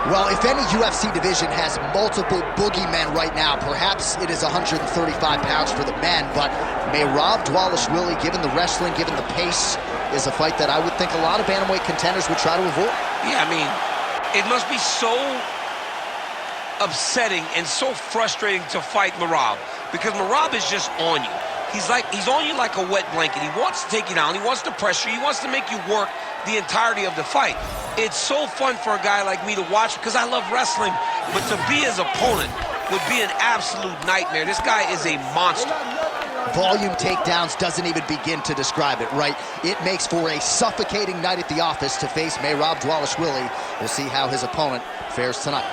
Well, if any UFC division has multiple boogeymen right now, perhaps it is 135 pounds for the men, but Merab Dvalishvili, given the wrestling, given the pace, is a fight that I would think a lot of bantamweight contenders would try to avoid. Yeah, I mean, it must be so upsetting and so frustrating to fight Merab, because Merab is just on you. He's on you like a wet blanket. He wants to take you down. He wants to pressure you. He wants to make you work the entirety of the fight. It's so fun for a guy like me to watch because I love wrestling, but to be his opponent would be an absolute nightmare. This guy is a monster. Volume takedowns doesn't even begin to describe it, right? It makes for a suffocating night at the office to face Merab Dvalishvili. We'll see how his opponent fares tonight.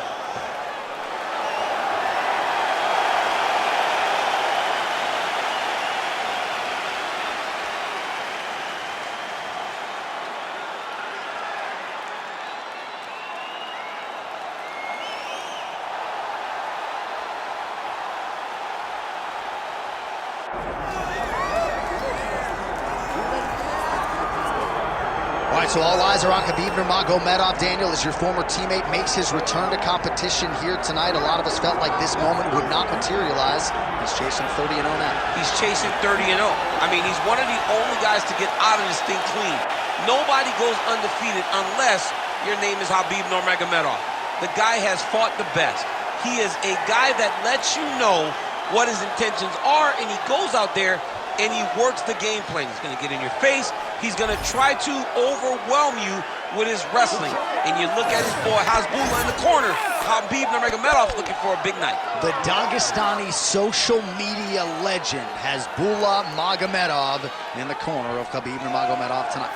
All right, so all eyes are on Khabib Nurmagomedov. Daniel, as your former teammate makes his return to competition here tonight, a lot of us felt like this moment would not materialize. He's chasing 30-0 now. He's chasing 30-0. I mean, he's one of the only guys to get out of this thing clean. Nobody goes undefeated unless your name is Khabib Nurmagomedov. The guy has fought the best. He is a guy that lets you know what his intentions are, and he goes out there and he works the game plan. He's going to get in your face. He's going to try to overwhelm you with his wrestling. And you look at his boy Hasbulla in the corner. Khabib Nurmagomedov looking for a big night. The Dagestani social media legend Hasbulla Magomedov in the corner of Khabib Nurmagomedov tonight.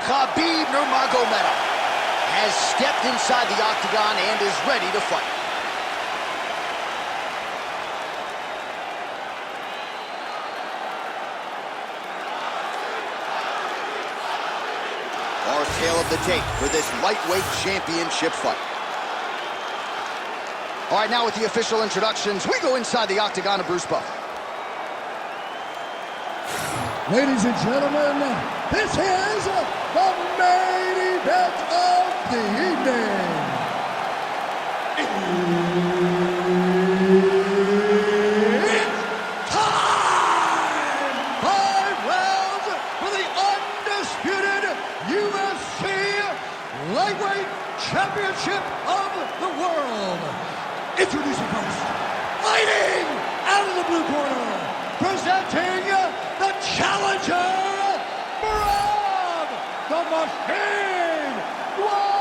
Khabib Nurmagomedov has stepped inside the octagon and is ready to fight. Our tale of the tape for this lightweight championship fight. All right, now with the official introductions, we go inside the octagon of Bruce Buffer. Ladies and gentlemen, this is the main event of the evening. It's time! 5 rounds for the undisputed UFC Lightweight Championship of the World. Introducing first, fighting out of the blue corner, presenting the challenger, Merab the Machine Dvalishvili.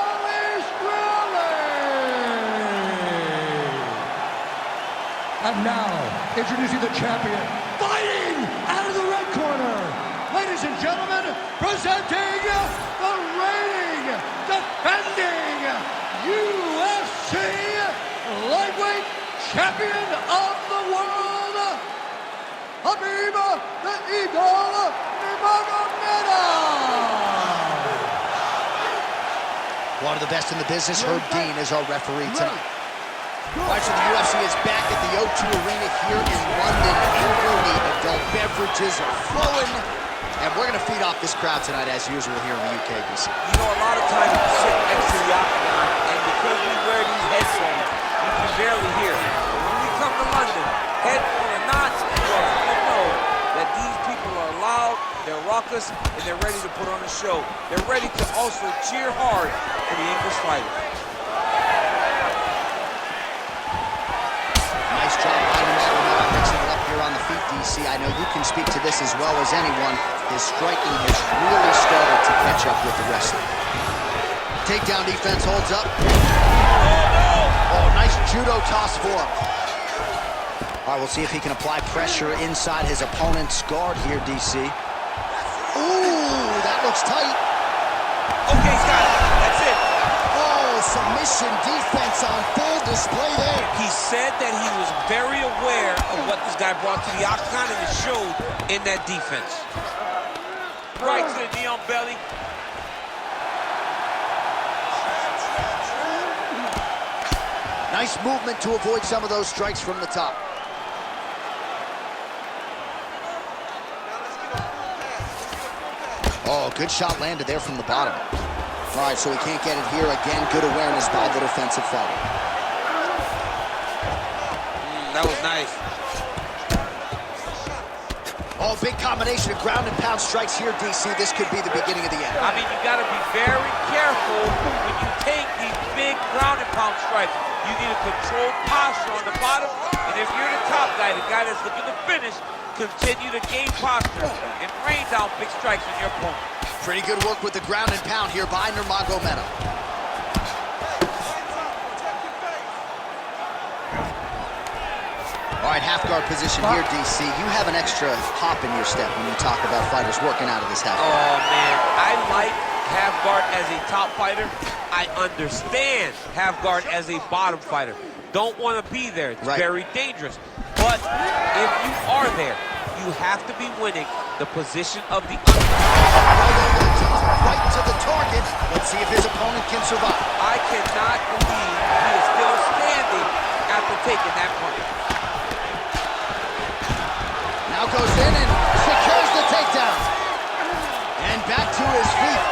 And now, introducing the champion, fighting out of the red corner. Ladies and gentlemen, presenting the reigning, defending UFC Lightweight Champion of the World, Khabib the Eagle Nurmagomedov. One of the best in the business, Herb Dean, is our referee tonight. All right, so the UFC is back at the O2 Arena here in London. Indeed, adult beverages are flowing, and we're going to feed off this crowd tonight as usual here in the UK, DC. You know, a lot of times we sit next to the octagon, and because we wear these headphones, we can barely hear. When we come to London, headphone or not, you know that these people are loud, they're raucous, and they're ready to put on a show. They're ready to also cheer hard for the English fighters. Nice job by Nurmagomedov mixing it up here on the feet, DC. I know you can speak to this as well as anyone. His striking has really started to catch up with the wrestling. Takedown defense holds up. Oh, nice judo toss for him. All right, we'll see if he can apply pressure inside his opponent's guard here, DC. Ooh, that looks tight. Okay, he's got it. That's it. Oh, submission defense on full display there. He said that he was very aware of what this guy brought to the octagon, and it showed in that defense. Right to the knee on belly. Nice movement to avoid some of those strikes from the top. good shot landed there from the bottom. All right, so he can't get it here. Again, good awareness by the defensive fighter. That was nice. Oh, big combination of ground and pound strikes here, DC. This could be the beginning of the end. I mean, you got to be very careful when you take these big ground and pound strikes. You need a controlled posture on the bottom, and if you're the top guy, the guy that's looking to finish, continue to gain posture and rain down big strikes on your opponent. Pretty good work with the ground and pound here by Nurmagomedov. All right, half guard position here, DC. You have an extra hop in your step when you talk about fighters working out of this half guard. Oh, man. I like half guard as a top fighter. I understand half guard as a bottom fighter. Don't want to be there. It's very dangerous. But if you are there, you have to be winning the position of the Right to the target. Let's see if his opponent can survive. I cannot believe he is still standing after taking that punch. Now goes in and secures the takedown. And back to his feet.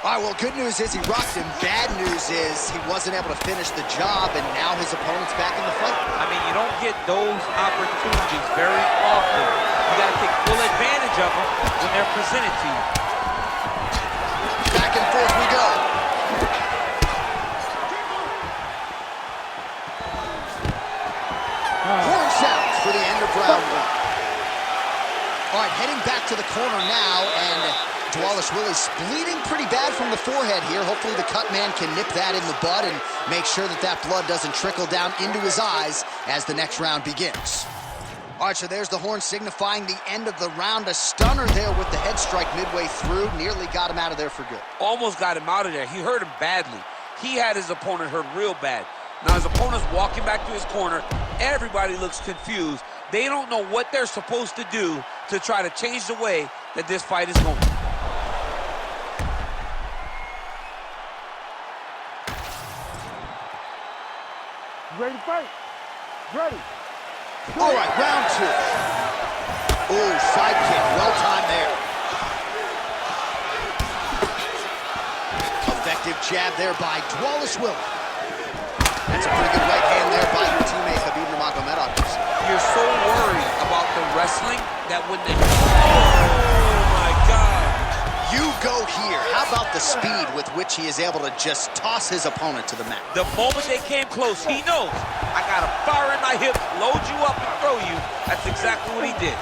All right, well, good news is he rocked him. Bad news is he wasn't able to finish the job, and now his opponent's back in the fight. I mean, you don't get those opportunities very often. You got to take full advantage of them when they're presented to you. Back and forth we go. Horn sounds for the end of round one. All right, heading back to the corner now, and Dvalishvili's bleeding pretty bad from the forehead here. Hopefully the cut man can nip that in the bud and make sure that that blood doesn't trickle down into his eyes as the next round begins. All right, so there's the horn signifying the end of the round. A stunner there with the head strike midway through. Nearly got him out of there for good. Almost got him out of there. He hurt him badly. He had his opponent hurt real bad. Now his opponent's walking back to his corner. Everybody looks confused. They don't know what they're supposed to do to try to change the way that this fight is going. Ready to fight? Ready. All right, round two. Oh, side kick, well timed there. Effective jab there by Dvalishvili. That's a pretty good right hand there by your teammate Khabib Nurmagomedov. You're so worried about the wrestling that when they... Oh, my God. You go here. How about the speed with which he is able to just toss his opponent to the mat? The moment they came close, he knows. I got a fire in my hip, load you up and throw you. That's exactly what he did.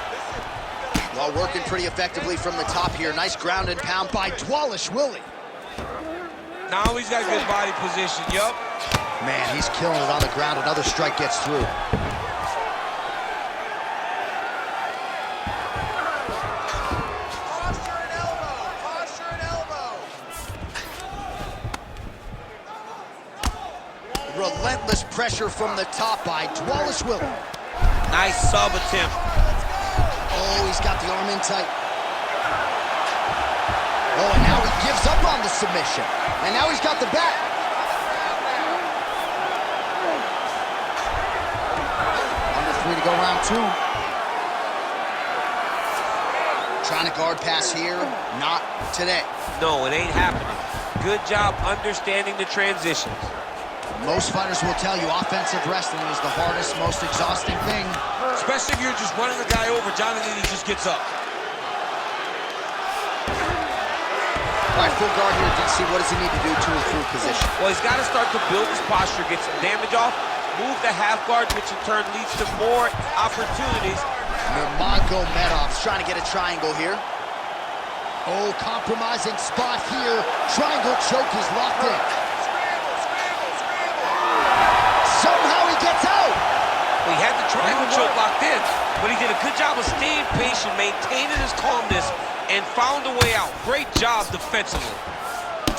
Well, working pretty effectively from the top here. Nice ground and pound by Dvalishvili. Now he's got good body position, yup. Man, he's killing it on the ground. Another strike gets through. Posture and elbow. Relentless pressure from the top by Dvalishvili. Nice sub attempt. Oh, he's got the arm in tight. Oh, and now he gives up on the submission. And now he's got the back. Under 3 to go, round 2. Trying to guard pass here. Not today. No, it ain't happening. Good job understanding the transitions. Most fighters will tell you offensive wrestling is the hardest, most exhausting thing. Especially if you're just running the guy over, Jonathan, he just gets up. All right, full guard here, DC. What does he need to do to improve position? Well, he's got to start to build his posture, get some damage off, move the half guard, which in turn leads to more opportunities. Nurmagomedov's trying to get a triangle here. Oh, compromising spot here. Triangle choke is locked in. Somehow he gets out. Well, he had the triangle choke locked in, but he did a good job of staying patient, maintaining his calmness, and found a way out. Great job defensively.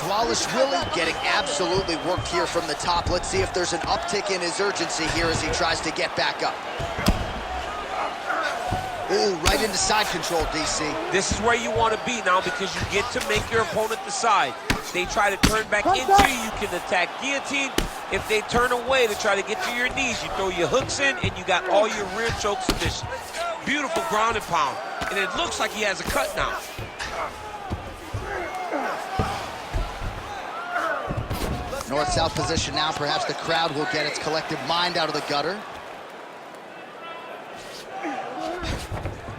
Dvalishvili getting absolutely worked here from the top. Let's see if there's an uptick in his urgency here as he tries to get back up. Ooh, right into side control, DC. This is where you want to be now because you get to make your opponent decide. They try to turn back into you, you can attack guillotine. If they turn away to try to get to your knees, you throw your hooks in and you got all your rear choke submissions. Beautiful ground and pound. And it looks like he has a cut now. North-south position now. Perhaps the crowd will get its collective mind out of the gutter.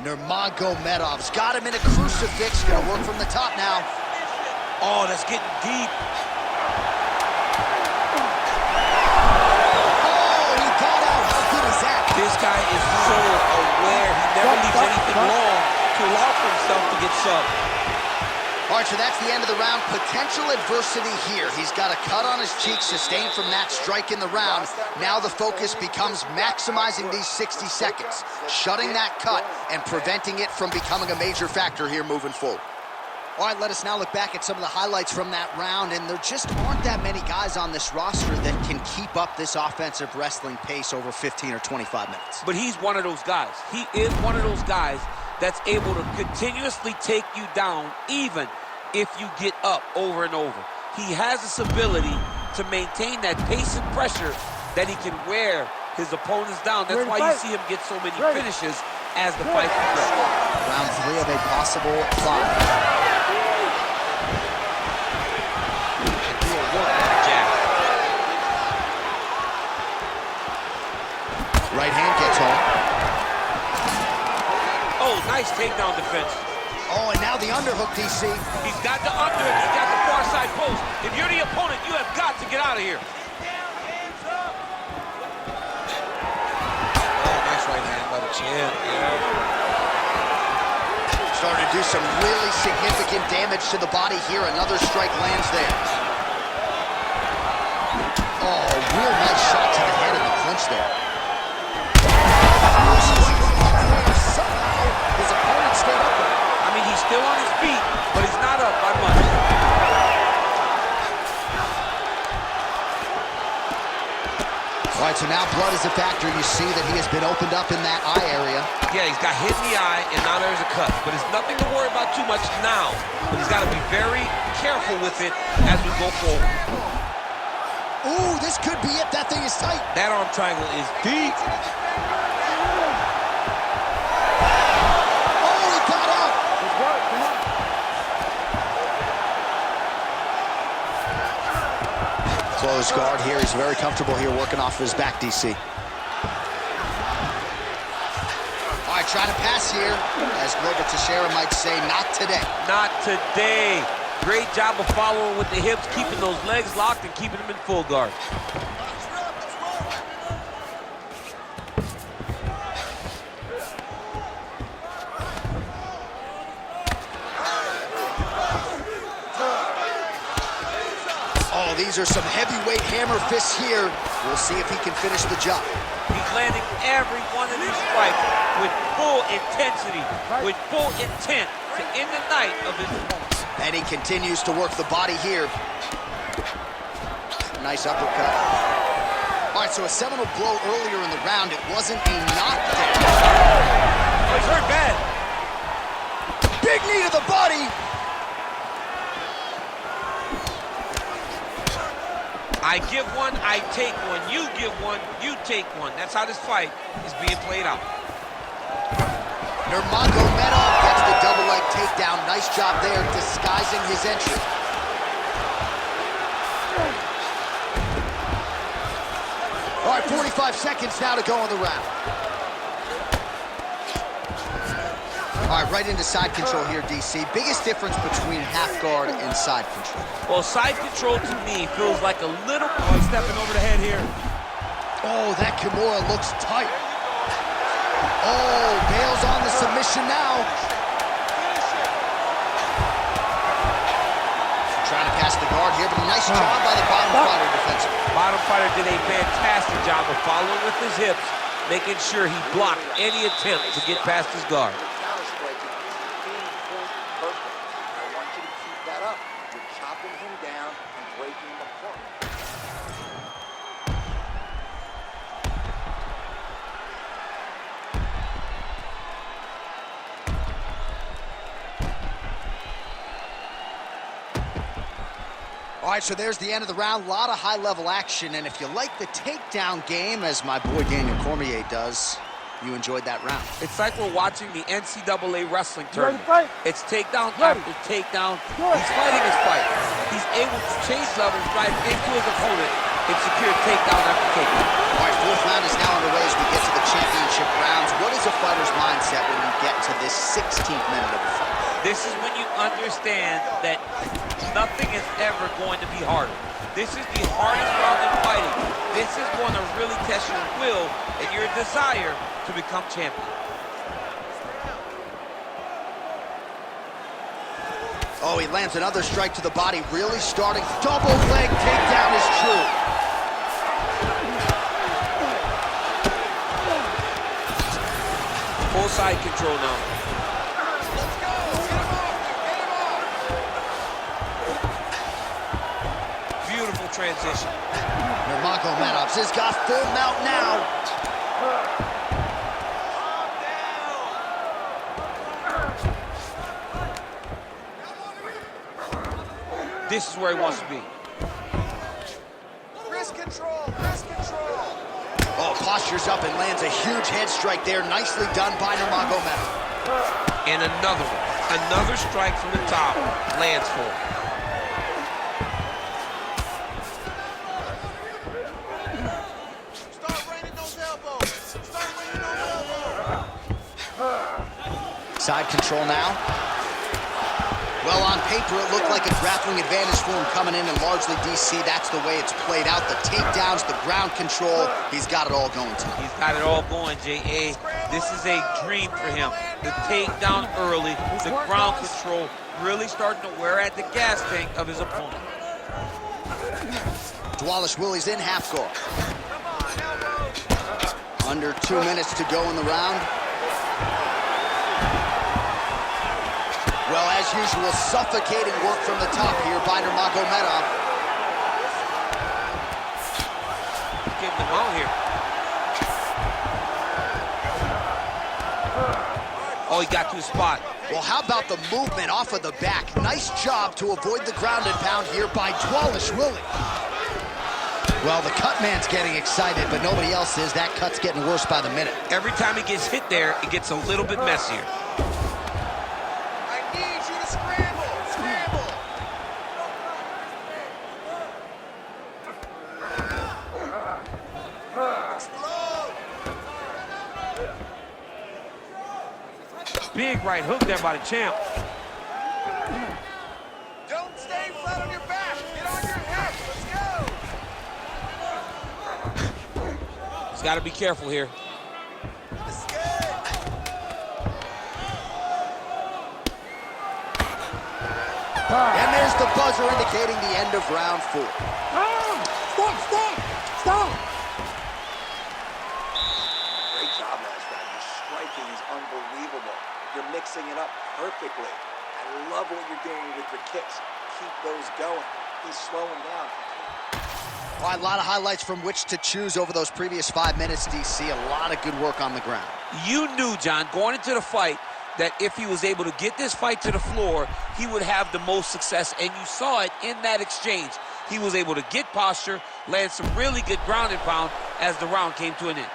Nurmagomedov's got him in a crucifix. Gonna work from the top now. Oh, that's getting deep. Oh, he got out. How good is that? This guy is so aware. He never leaves anything long to allow for himself to get subbed. All right, so that's the end of the round. Potential adversity here. He's got a cut on his cheek sustained from that strike in the round. Now the focus becomes maximizing these 60 seconds, shutting that cut and preventing it from becoming a major factor here moving forward. All right, let us now look back at some of the highlights from that round, and there just aren't that many guys on this roster that can keep up this offensive wrestling pace over 15 or 25 minutes. But he's one of those guys. He is one of those guys that's able to continuously take you down even if you get up over and over. He has this ability to maintain that pace and pressure that he can wear his opponents down. That's why you see him get so many finishes as the fight progresses. Round 3 of a possible 5. Right hand gets home. Oh, nice takedown defense. Oh, and now the underhook, DC. He's got the underhook. He's got the far side post. If you're the opponent, you have got to get out of here. Oh, nice right hand by the chin. Starting to do some really significant damage to the body here. Another strike lands there. Oh, real nice shot to the head in the clinch there. Somehow, his opponent stayed up with him. I mean, he's still on his feet, but he's not up by much. All right, so now blood is a factor. You see that he has been opened up in that eye area. Yeah, he's got hit in the eye, and now there's a cut. But it's nothing to worry about too much now. But he's got to be very careful with it as we go forward. Ooh, this could be it. That thing is tight. That arm triangle is deep. Close guard here. He's very comfortable here working off of his back, DC. All right, trying to pass here. As Glover Teixeira might say, not today. Not today. Great job of following with the hips, keeping those legs locked and keeping them in full guard. These are some heavyweight hammer fists here. We'll see if he can finish the job. He's landing every one of these strikes with full intensity, with full intent to end the night of his opponent. And he continues to work the body here. Nice uppercut. All right, so a seminal blow earlier in the round. It wasn't a knockdown. Oh, he's hurt bad. Big knee to the body. I give one, I take one. You give one, you take one. That's how this fight is being played out. Nurmagomedov gets the double leg takedown. Nice job there, disguising his entry. All right, 45 seconds now to go in the round. All right, right into side control here, DC. Biggest difference between half guard and side control? Well, side control to me feels like a little... Oh, he's stepping over the head here. Oh, that Kimura looks tight. Oh, bails on the submission now. Trying to pass the guard here, but a nice job by the bottom fighter defensively. Bottom fighter did a fantastic job of following with his hips, making sure he blocked any attempt to get past his guard. All right, so there's the end of the round. A lot of high-level action, and if you like the takedown game, as my boy Daniel Cormier does, You enjoyed that round. It's like we're watching the NCAA wrestling Ready to tournament. fight? It's takedown Ready. after takedown. Good. He's fighting his fight. He's able to change levels, drive into his opponent, and secure takedown after takedown. All right, fourth round is now underway as we get to the championship rounds. What is a fighter's mindset when you get to this 16th minute of the fight? This is when you understand that nothing is ever going to be harder. This is the hardest round in fighting. This is going to really test your will and your desire to become champion. Oh, he lands another strike to the body, really starting. Double leg takedown is true. Full side control now. Beautiful transition. Nurmagomedov has got full mount now. This is where he wants to be. Wrist control, wrist control. Oh, postures up and lands a huge head strike there. Nicely done by Nurmagomedov. And another one. Another strike from the top. Lands for him. Start raining those elbows. Start raining those elbows. Side control now. Well, on paper, it looked like a grappling advantage for him coming in, and largely, DC, that's the way it's played out. The takedowns, the ground control, he's got it all going tonight. He's got it all going, J.A. This is a dream for him. The takedown early, the ground control, really starting to wear at the gas tank of his opponent. Dvalishvili's in half guard. Under 2 minutes to go in the round. Well, as usual, suffocating work from the top here by Nurmagomedov. Getting him out here. Oh, he got to his spot. Well, how about the movement off of the back? Nice job to avoid the ground and pound here by Dvalishvili. Well, the cut man's getting excited, but nobody else is. That cut's getting worse by the minute. Every time he gets hit there, it gets a little bit messier. Big right hook there by the champ. Don't stay flat on your back. Get on your hips. Let's go. He's got to be careful here. And there's the buzzer indicating the end of round 4. Stop! Great job last round. Your striking is unbelievable. You're mixing it up perfectly. I love what you're doing with your kicks. Keep those going. He's slowing down. All right, a lot of highlights from which to choose over those previous 5 minutes, DC. A lot of good work on the ground. You knew, John, going into the fight, that if he was able to get this fight to the floor, he would have the most success, and you saw it in that exchange. He was able to get posture, land some really good ground and pound as the round came to an end.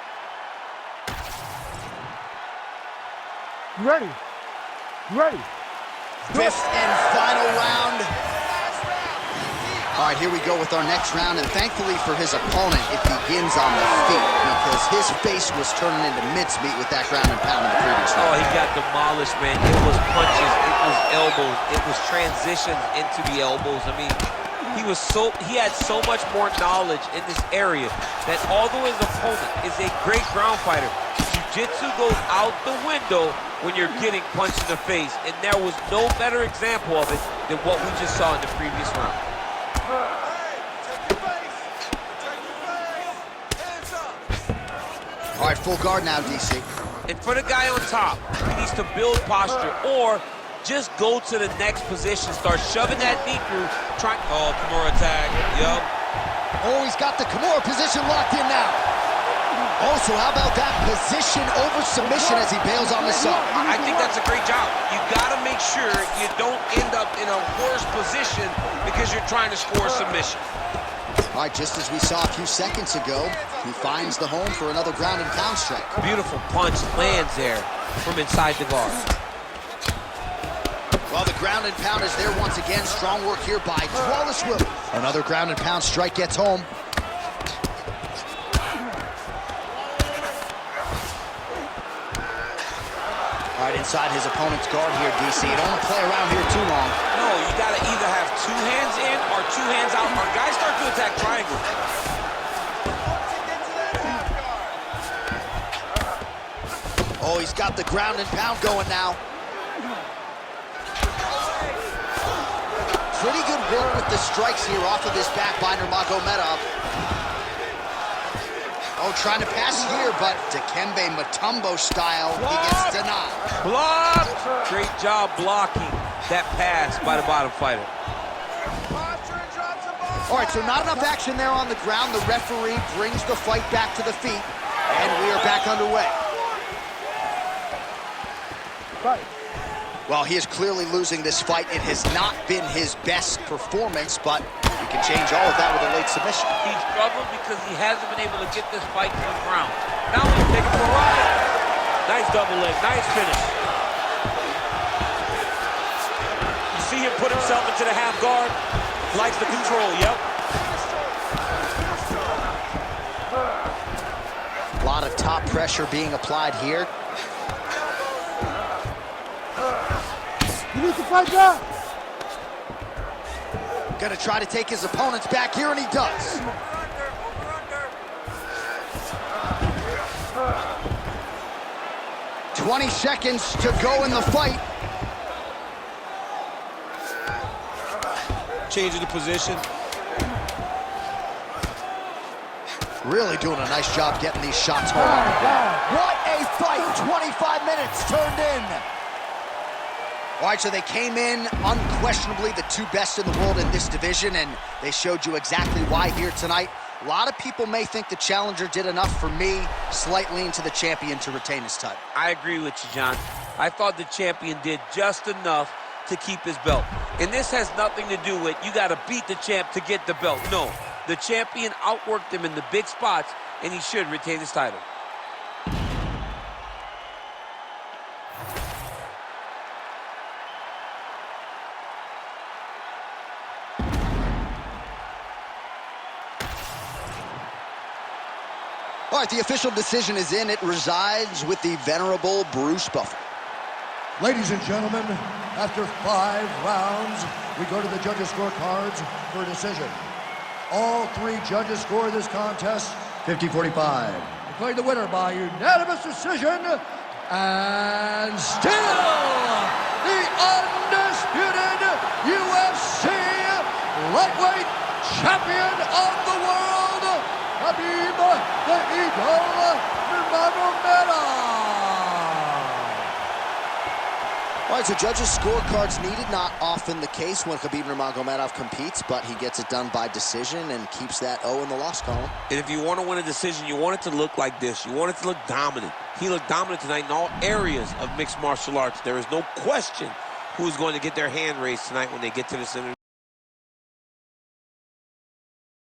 You ready? You ready? Fifth and final round. All right, here we go with our next round, and thankfully for his opponent, it begins on the feet because his face was turning into mincemeat with that ground and pound in the previous round. Oh, he got demolished, man. It was punches, it was elbows, it was transitions into the elbows. I mean, he had so much more knowledge in this area that although his opponent is a great ground fighter, jiu-jitsu goes out the window when you're getting punched in the face, and there was no better example of it than what we just saw in the previous round. All right, full guard now, DC. And for the guy on top, he needs to build posture or just go to the next position, start shoving that knee through, oh, Kimura tag, yup. Oh, he's got the Kimura position locked in now. Oh, so how about that position over submission as he bails on the sub? I think that's a great job. You gotta make sure you don't end up in a worse position because you're trying to score a submission. All right, just as we saw a few seconds ago, he finds the home for another ground and pound strike. Beautiful punch lands there from inside the guard. Well, the ground and pound is there once again. Strong work here by Dvalishvili. Another ground and pound strike gets home. All right, inside his opponent's guard here, DC. You don't want to play around here too long. No, you got to either have 2 hands in or 2 hands out, or guys start to attack triangle. Oh, he's got the ground and pound going now. Pretty good work with the strikes here off of his back by Nurmagomedov. Oh, trying to pass here, but Dikembe Mutombo style, he gets denied. Block! Great job blocking that pass by the bottom fighter. All right, so not enough action there on the ground. The referee brings the fight back to the feet, and we are back underway. Right. Well, he is clearly losing this fight. It has not been his best performance, but we can change all of that with a late submission. He struggled because he hasn't been able to get this fight to the ground. Now he's taking for a ride. Nice double leg, nice finish. You see him put himself into the half guard. Likes the control, yep. A lot of top pressure being applied here. You need to fight back. Gonna try to take his opponents back here, and he does. Over 20 seconds to go in the fight. Changing the position. Really doing a nice job getting these shots home. What a fight! 25 minutes turned in. All right, so they came in unquestionably the 2 best in the world in this division, and they showed you exactly why here tonight. A lot of people may think the challenger did enough. For me, slight lean to the champion to retain his title. I agree with you, John. I thought the champion did just enough to keep his belt. And this has nothing to do with you got to beat the champ to get the belt. No, the champion outworked him in the big spots, and he should retain his title. All right, the official decision is in. It resides with the venerable Bruce Buffer. Ladies and gentlemen, after 5 rounds, we go to the judges' scorecards for a decision. All 3 judges score this contest 50-45. Declared the winner by unanimous decision, and still the undisputed UFC lightweight champion of the world, Khabib the Eagle Nurmagomedov. All right, so judges' scorecards needed. Not often the case when Khabib Nurmagomedov competes, but he gets it done by decision and keeps that O in the loss column. And if you want to win a decision, you want it to look like this. You want it to look dominant. He looked dominant tonight in all areas of mixed martial arts. There is no question who's going to get their hand raised tonight when they get to this interview.